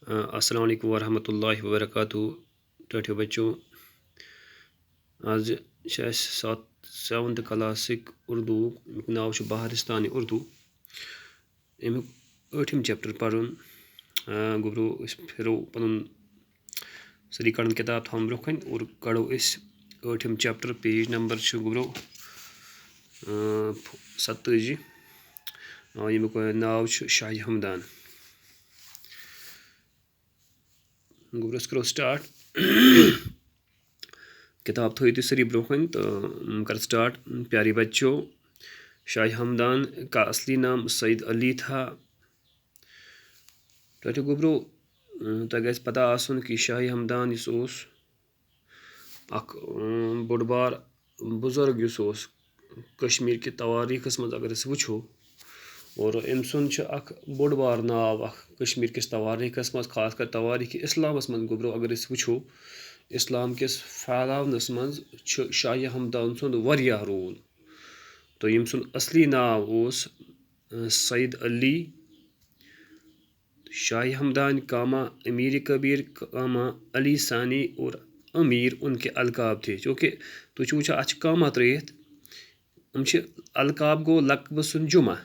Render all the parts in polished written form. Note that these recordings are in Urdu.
السلام علیکم ورحمۃ اللہ وبرکاتہ ٹھٹھو بچو آج سیونتھ کلاسک اردو امیک ناو بہارستانی اردو امیک 8م چیپٹر پرن گوبرو پھرو پن سری کڑن کتاب تھاون برو کن اور کڑو 8م چیپٹر پیج نمبر گوبرو 87 یمیک ناو شاہ ہمدان گوبرو کرو سٹارٹ کتاب تھو تھی سری برو کن تو کر سٹارٹ. پیارے بچوں، شاہ ہمدان کا اصلی نام سید علی تھا. ٹھٹھو گوبرو تہ گژھِ پتہ آسن کہ شاہ ہمدان اخ بوڑ بار بزرگ کشمیر کے تواریخس مز اگر اس وچھو اور ام سن اخ بوڑ بار ناو اخ کشمیر کس تواریخس مز خاص کر تواریخ اسلامس مز گوبرو اگر اس وچھو اسلام کس پھیلاونس مز شاہ ہمدان سند واریاہ رول. تو یم سن اصلی ناو سید علی شاہ ہمدان کاما امیر کبیر کاما علی ثانی اور امیر ان کے القاب تھے. چونکہ تھی وچھان اتھ کاما ترٛٲیِتھ یم القاب گو لقب سن جمع.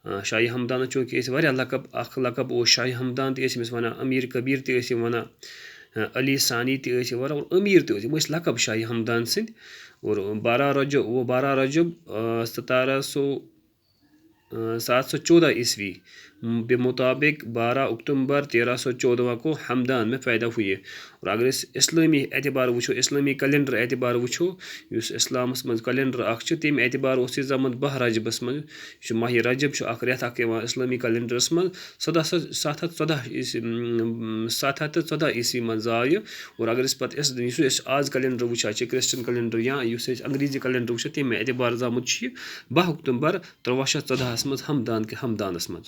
شاہ ہمدان چونکہ واریاہ لقب اخ لقب شاہ ہمدان تہ ٲسۍ أمِس ونان امیر کبیر تہ ٲسۍ ونان علی ثانی تہ ٲسۍ ونان اور امیر تہ ٲسۍ. یم ٲسۍ لقب شاہ ہمدان سٕنٛدۍ. اور 12 رجب 714 عیسوی بمطابق 12 اکتوبر 1314 کو ہمدان میں پیدا ہوئے. اور اگر اسلامی اعتبار وچھو اسلامی کیلنڈر اعتبار وچھو اس اسلامس مز کیلنڈر اخ تمہ اعتبار اس زامت 12 رجبس مز ماہ رجب اخ رٮ۪تھ اخ اسلامی کیلنڈرس مز 714 عیسوی مز زایہِ. اور اگر اس پتہ یس آز کیلنڈر وچھان کرسچن کیلنڈر یا اس انگریزی کیلنڈر وچھو تمہ اعتبار زامت 12 اکتوبر 1314 مز ہمدانس مز.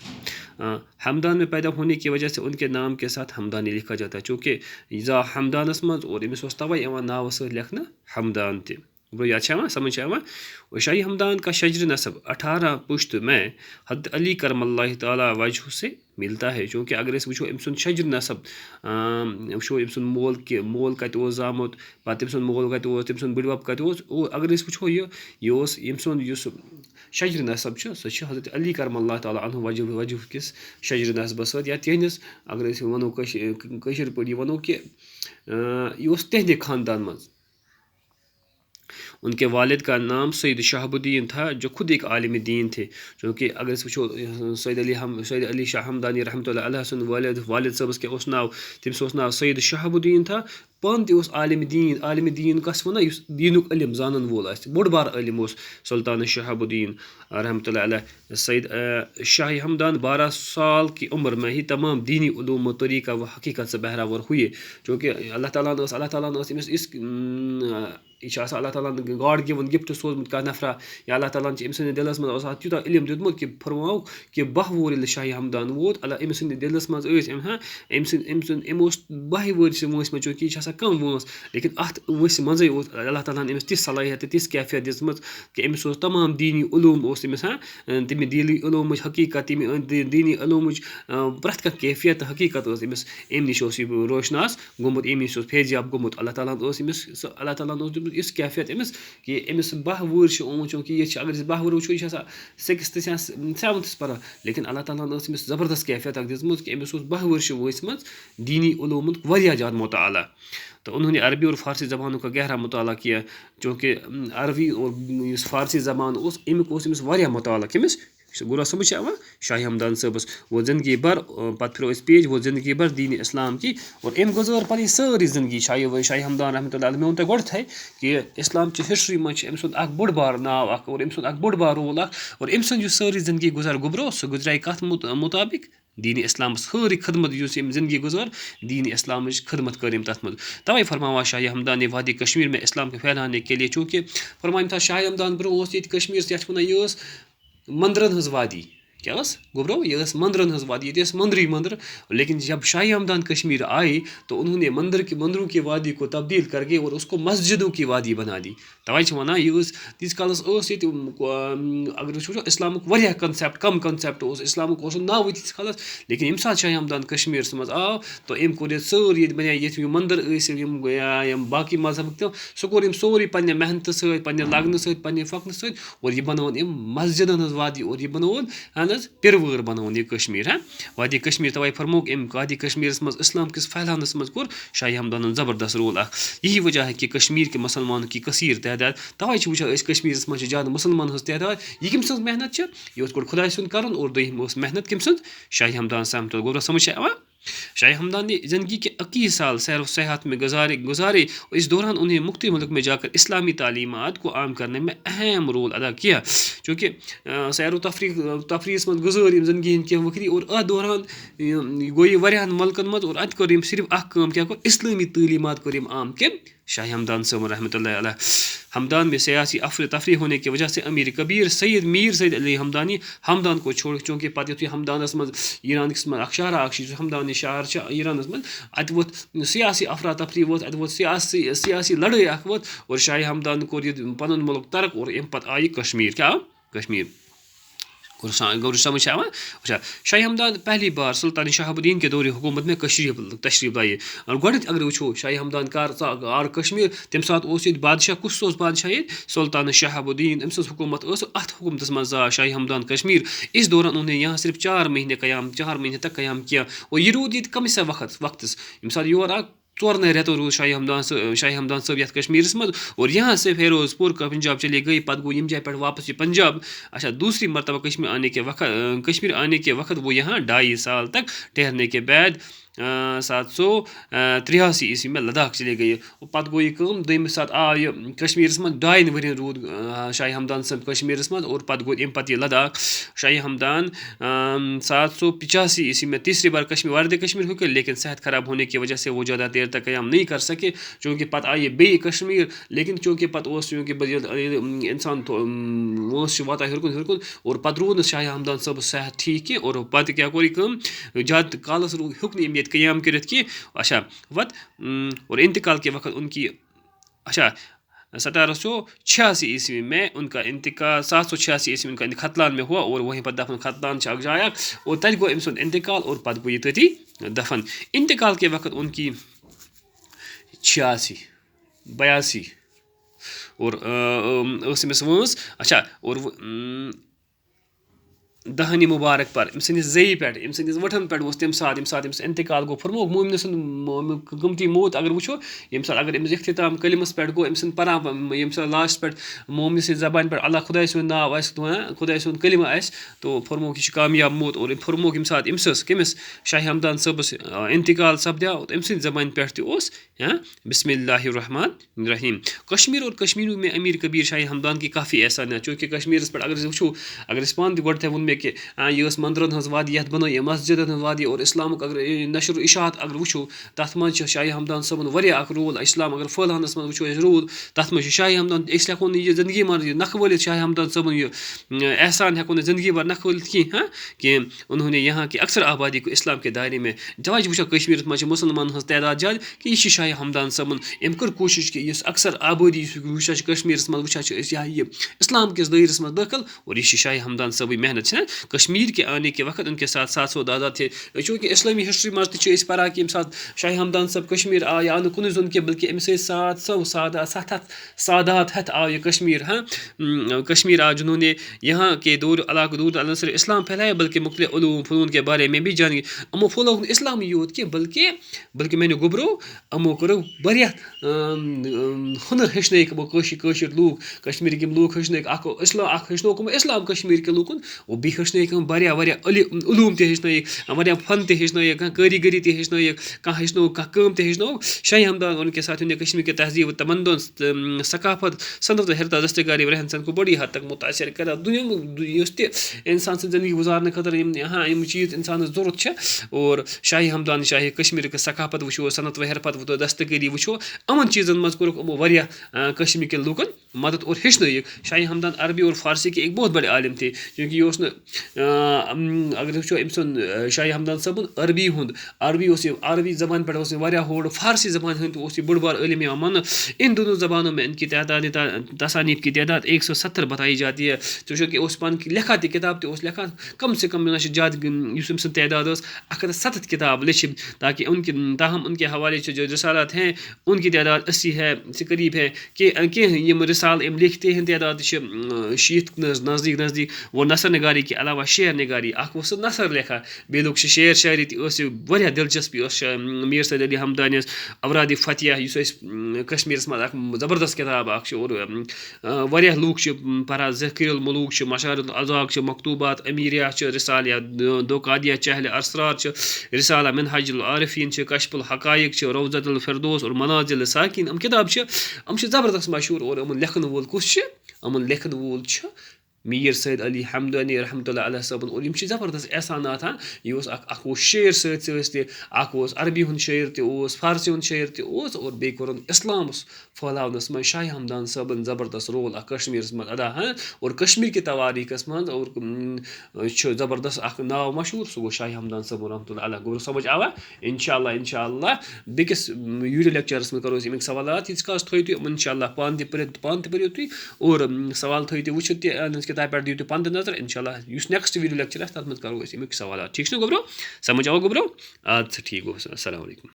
ہمدان میں پیدا ہونے کی وجہ سے ان کے نام کے ساتھ ہمدانی لکھا جاتا ہے چونکہ زا ہمدانس مز اور امس توے ناو سۭتۍ لیکھنہٕ ہمدان تہ. یاد سمجھ شاہ ہمدان کا شجر نسب 18 پشت میں حضرت علی کرم اللہ تعالی وجہ سے ملتا ہے. چونکہ اگر اس وچھو ام سن شجر نسب وچھو ام سن مول کت زامت پتہ ام سن مول کت تم سن بڑبب کت اگر اس وچھو یہ یم سن شجر نسب سہ حضرت علی کرم اللہ تعالیٰ عنہ وجہ کس شجر نسبس سۭتۍ یا تہندس اگر اس ونو کشیر پٲٹھۍ ونو کہ یہ تہندِ خاندان مز. ان کے والد کا نام سید شہاب الدین تھا جو خود ایک عالم دین تھے. چونکہ اگر اس وچھو سید علی شاہ ہمدانی رحمۃ اللہ علیہ سن والد صٲبس کیا ناو تمس ناو سید شہاب الدین تھا. پان تہ عالم دین کس ونان اس دینک علم زانن وول بوڑ بار علم سلطان شہاب الدین رحمۃ اللہ علیہ. سید شاہ ہمدان 12 سال کی عمر میں ہی تمام دینی علوم و طریقہ و حقیقت سے بہراور ہوئے. چونکہ اللہ تعالیٰ نے اس یہ اللہ تعالیٰ گاڈ گِون گفٹ سوزمت کانٛہہ نفرا یا اللہ تعالیٰ أمۍ سٕنٛدِس دِلس منٛز اوس تیوٗتاہ علم دیُتمُت کہ فرماو کہ 12 وُہُر ییٚلہِ شاہ ہمدان ووت أمۍ سٕنٛدِس دِلس منٛز ٲسۍ أمۍ اوس 12 وٲرۍ وٲنٛسہِ منٛز چوٗنٛکہِ یہِ چھِ آسان کم وٲنٛس لیکن اتھ وٲنٛسہِ منٛزٕے اوس اللہ تعالیٰ ہن أمِس تِژھ صلٲحیت تہٕ تِژھ کیفیت دِژمٕژ کہ أمِس اوس تمام دیٖنی علوٗم اوس أمِس تمہِ دیٖنی علوٗمٕچ حقیٖقت تمہِ دیٖنی علوٗمٕچ پرٛٮ۪تھ کانٛہہ کیفیت تہٕ حقیٖقت ٲس أمِس امہِ نِش اوس یہِ روشناس گوٚمُت امہِ نِش اوس فیضیاب گوٚمُت. اللہ تعالیٰ ہن اوس دیُتمُت یِژھ کیفیت أمِس کہ أمِس 12 وُہٕرۍ چھِ آمٕتۍ. چوٗنٛکہِ یہِ چھِ اگر أسۍ 12 وُہُر وٕچھو یہِ چھِ آسان 6th یا 7th پران لیکن اللہ تعالیٰ ہن ٲس أمِس زبردست کیفیت اکھ دِژمٕژ کہ أمِس اوس 12 وٕہٕرۍ وٲنٛسہِ منٛز دیٖنی علوٗمُک واریاہ زیادٕ مطالعہ. تو انہوں نے عربی اور فارسی زبانوں کا گہرا مطالعہ کیا. چونکہ عربی اور یُس فارسی زبان اوس امیُک اوس أمِس واریاہ مطالعہ کٔمِس گوٚرا سمجھ شاہ ہمدان صٲبس. وہ زندگی بھر پتہٕ پھرو أسۍ پیج وہ زندگی بھر دین اسلام کی اور أمۍ گُزٲر پنٕنۍ سٲرٕے زندگی شاہ ہمدان رحمۃ اللہ علیہ. مےٚ ووٚن تۄہہِ گۄڈٕتھے کہ اسلام چہِ ہسٹری منٛز چھِ أمۍ سُنٛد اکھ بوٚڑ بار ناو اکھ اور أمۍ سُنٛد اکھ بوٚڑ بار رول اکھ. اور أمۍ سٕنٛز یُس سٲرٕے زندگی گُبرو سُہ گُزرے کتھ مطابق دین اسلامس سٲرٕے خدمت یُس أمۍ زندگی گُزٲر دین اسلامٕچ خدمت کٔر أمۍ تتھ منٛز. توے فرماوا شاہ ہمدان نے وادی کشمیر میں اسلام کو پھیلانے کے لیے. چونکہ فرمایم تھا شاہ ہمدان برونٛہہ اوس ییٚتہِ کشمیٖرس یتھ ونان یہِ ٲس مندرن ہٕنٛز وادی کیا گوبرو یہ مندرن ہز وادی یہ مندری مندر لیکن جب شاہی ہمدان کشمیر آئی تو انہوں نے مندروں کی وادی کو تبدیل کر کے اور اس کو مسجدوں کی وادی بنا دی توائے ونان یہ تیس کالس اگر وچھو اسلامک واریاہ کنسیپٹ کم کنسیپٹ اسلامک ناوے تیس کالس لیکن یم سات شاہی ہمدان کشمیرس مز آو تو ام کور یہ سٲری یہ بنے یہ مندر باقی مذہبک تم سہ کور سوری پنہ محنت ست پنہ لگن ست پنہ فقن ست اور یہ بنون ام مسجدن ہز وادی اور یہ بنون پروور بنون یہ کشمیر وادی کشمیر توائے فرموک ام وادی کشمیرس مز اسلام کس پھیلانس مز کور شاہی ہمدانن زبردست رول یہی وجہ ہے کہ کشمیر کے مسلمانوں کی کثیر تعداد توائے وچان کشمیرس مز زیادہ مسلمان ہز تعداد یہ کم سن محنت یہ خدائے سند کرن اور دویم محنت کم سند شاہی ہمدان سمت گوبرا سمجھ شاہی ہمدان نے زندگی کے 21 سال سیر و سیاحت میں گزارے اس دوران انہیں مختلف ملک میں جا کر اسلامی تعلیمات کو عام کرنے میں اہم رول ادا کیا چونکہ سیر و تفریح من گزار زندگی ہند کی وقری اور ات دوران گوئی واریاہن ملکن مز اور ات کر صرف اخ کام کیا کر اسلامی تعلیمات کر عام کم شاہی ہمدان صاحب رحمۃ اللہ علیہ ہمدان میں سیاسی تفریح ہونے کی وجہ سے امیر کبیر میر سید علی ہمدان کو چھوڑ چونکہ پتہ یتھے ہمدانس مز ایران کس مز شہر اخ ہمدان شہر ایرانس مز ات ووت سیاسی افراتفری ووت ات ووت سیاسی لڑائی اخ ووت اور شاہی ہمدان کور یہ پنن ملک ترک اور ام پتہ آئی کشمیر کیا کشمیر گور سمجھ شاہی ہمدان پہلی بار سلطان شہاب الدین کے دور حکومت میں تشریف لائے گۄڈنیٚتھ اگر وچھو شاہی ہمدان کر آر کشمیر تمہ سات یہ بادشاہ کس بادشاہ یہ سلطان شہاب الدین ام سز حکومت ات حکومتس مز شاہی ہمدان کشمیر اس دوران انہوں نے یہاں صرف 4 مہینے تک قیام کیا اور یہ رود یہ کم سا وقتس یم سات یور آ 4 ریتو روز شاہی ہمدان صاحب یتھ کشمیرس مز اور یہاں سے فیروز پور کا پنجاب چلے گئی پتہ گو یم جائے پہ واپس یہ پنجاب اچھا دوسری مرتبہ کشمیر آنے کے وقت وہ یہاں 2.5 سال تک ٹھہرنے کے بعد 783 عیسوی میں لداخ چلے گئے پتہ گو یہ دویم سات آ یہ کشمیرس مز 2.5 ورین رود شاہی ہمدان صاحب کشمیرس مز اور پتہ گو ام پتہ یہ لداخ شاہی ہمدان 785 عیسوی میں تیسری بار وارد کشمیر ہو گئے لیکن صحت خراب ہونے کی وجہ سے وہ زیادہ دیر تک قیام نہیں کر سکے چونکہ پتہ آئیے بی کشمیر لیکن چونکہ پتہ چونکہ انسان وانس واتان ہرکن اور پتہ رود شاہی ہمدان صاحب صحت ٹھیک کی اور پتہ کیا کور یہ زیادہ کالس ہیوک نہ قیام کرت کی اچھا وت اور انتقال کے وقت ان کی اچھا 1786 عیسوی میں ان کا انتقال 786 عیسوی میں ان کا ختلان میں ہوا اور وہیں پر دفن ختلان اک جائے اور تب گو ام سند انتقال اور پتہ گو یہ تتی دفن انتقال کے وقت ان کی 82 اور امس وانس اچھا اور دہنی مبارک پر ام سندس زی پہ ام سندس وٹھن پہ تمہ سات امس انتقال گو فرموک مومن سند قمتی موت اگر وچھو یم سات اگر امس اختتام کلمس پہ گو ام سند پران یم سات لاسٹ پہ مومن سند زبان پہ اللہ خدائے سند ناو خدائے سند کلمہ تو فرموک یہ کامیاب موت اور فرموک یم سات امس کمس شاہی ہمدان صبس انتقال سپدیا ام سند زبان پہ بسم اللہ الرحمن الرحیم کشمیر اور کشمیروں میں امیر کبیر شاہی ہمدان کی کافی احسانیت چونکہ کشمیرس پہ اگر وچھو اگر اس پان گۄڈٕ ون مے کہ یہ مندرن ہز وادی یت بنو یہ مسجدن ہز وادی اور اسلامک اگر نشر و اشاعت اگر وچھو تر مز شاہی ہمدان صبن واریاہ اخ رول اسلام اگر پھہلانس مز وچھو رول تر مز شاہی ہمدان اس ہیکو یہ زندگی مر نکھ ولت شاہی ہمدان صبن یہ احسان ہیکو نہ زندگی بھر نکھ ولت کی کہ انہوں نے یہاں کی اکثر آبادی کو اسلام کے دائرے میں جواج وچھو کشمیر مز مسلمان ہز تعداد زیادہ کہ یہ شاہی ہمدان صبن ام کر کوشش کہ اس اکثر آبادی وچھا کشمیرس مز وچھا یہ اسلام کس دائرس مز داخل اور یہ شاہی ہمدان صبی محنت کشمیر کے آنے کے وقت ان کے ساتھ 700 دادا تھے چونکہ اسلامی ہسٹری مز تہ پڑھا کہ سات شاہی ہمدان صاحب کشمیر آیا نہ کن زون کی بلکہ امس 700 سادات ہتھ آ یہ کشمیر کشمیر آ جنہوں نے یہاں کے دور علاقہ دور نہ صرف اسلام پھیلایا بلکہ مختلف علوم فنون کے بارے میں بھی جان امو پھولو اسلامی یوت کی بلکہ میں نے گبرو امو کرو واریاہ ہنر ہیچنک کشیر لوگ کشمیر کے لوگ ہیچنک اخ ہیچنوک اسلام کشمیر کے لوکن وہ بھی ہیچنک واریاہ علوم تہ ہیچنک واریاہ فن تہ ہیچنک کاریگری تہ ہیچنک کانٛہہ ہیچنوک کانٛہہ کٲم تہ ہیچنوک شاہی ہمدان ان کے ساتھ انہیں کشمیر کے تہذیب و تمدن ثقافت صنعت و حرتا دستکاری و رہن سہن کو بڑی حد تک متاثر کرا دنیا تہ انسان سن زندگی گزارنے خاطر یم چیز انسان ضرورت اور شاہی ہمدان شاہی کشمیر کے ثقافت وچھو صنعت و حرفت و دستکاری وچھو امن چیزن مز کورک امو واریاہ کشمیر کے لوکن مدد اور ہیچنک شاہی ہمدان عربی اور فارسی کے ایک بہت بڑے عالم تھے کیونکہ یہ اگر وٕچھو أمۍ سُنٛد شاہِ ہمدان صٲبُن عربی اوس یہِ عربی زبانہِ پٮ۪ٹھ اوس یہِ واریاہ ہورٕ فارسی زبانہِ ہٕنٛدۍ اوس یہِ بوٚڑ بار عٲلِم یِوان ماننہٕ ان دونوں زبانوں میں ان کی تعداد تصانیف کی تعداد 170 بتائی جاتی ہے ژٕ وٕچھو کہِ اوس پانہٕ لیکھان تہِ کِتاب تہِ اوس لیکھان کم سے کم نہ چھِ زیادٕ یُس أمۍ سٕنٛز تعداد ٲس 170 کِتاب لیٚچھِم تاکہ تاہم ان کے حوالے سے جو رسالات ہیں ان کی تعداد 80 ہے سے قریب ہے کہ کینٛہہ یِم رسال أمۍ لیکھتے ہیں تعداد تہِ چھِ شیٖتھ نزدیٖک وہ نثر نگاری کے علاوہ شعر نگاری اکھ اوس سُہ نثر لیکھان بیٚیہِ لوٚگ چھِ شعر شاعری تہِ ٲس یہِ واریاہ دِلچسپی ٲس میٖر سید علی ہمدانیَس اورادِ فتح یُس أسۍ کشمیٖرَس منٛز اکھ زبردست کِتاب اکھ چھِ اور واریاہ لوٗکھ چھِ پران ذخیٖر الملوک چھِ مشارت الازاق چھِ مکتوبات امیریہ چھِ رسالہ دوقادیہ چہل اسرار چھِ رسالہ منہاج العارفین چھِ کشف الحقائق چھِ روضۃ الفردوس اور منازل ساکین یِم کِتاب چھِ زبردست مشہوٗر اور یِمن لیکھن وول کُس چھُ یِمن لیکھن وول چھُ میٖر سید علی ہمدانی رحمتہ اللہ علیہ صٲبُن اور یِم چھِ زبردست احسانات یہِ اوس اکھ اوس شعر سۭتۍ تہِ اکھ اوس عربی ہُنٛد شٲعر تہِ اوس فارسی ہُنٛد شٲعر تہِ اوس اور بیٚیہِ کوٚرُن اِسلامَس پھٲلاونَس منٛز شاہِ ہمدان صٲبن زبردست رول اکھ کشمیٖرَس منٛز ادا اور کشمیٖر کہِ تواریٖخس منٛز اور چھُ زبردست اکھ ناو مشہوٗر سُہ گوٚو شاہِ ہمدان صٲبُن رحمتہ اللہ علیہ گوٚو سمجھ آوا انشاء اللہ بیٚکِس ویٖڈیو لیکچرَس منٛز کرو أسۍ اَمِکۍ سوالات ییٖتِس کالس تھٲیِو تُہۍ اِنشاء اللہ پانہٕ تہِ پٔرِو تُہۍ اور سوال تھٲیِو تُہۍ وٕچھِتھ تہِ کِتابہِ پٮ۪ٹھ دِیِو تُہۍ پانہٕ تہِ نظر اِنشاء اللہ یُس نیکسٹ ویٖڈیو لیکچر آسہِ تَتھ منٛز کرو أسۍ اَمِکۍ سوالات ٹھیٖک چھُنہ گوٚبرو سمجھ آوا گوٚبرو اَدٕ سا ٹھیٖک گوٚو السلام علیکُم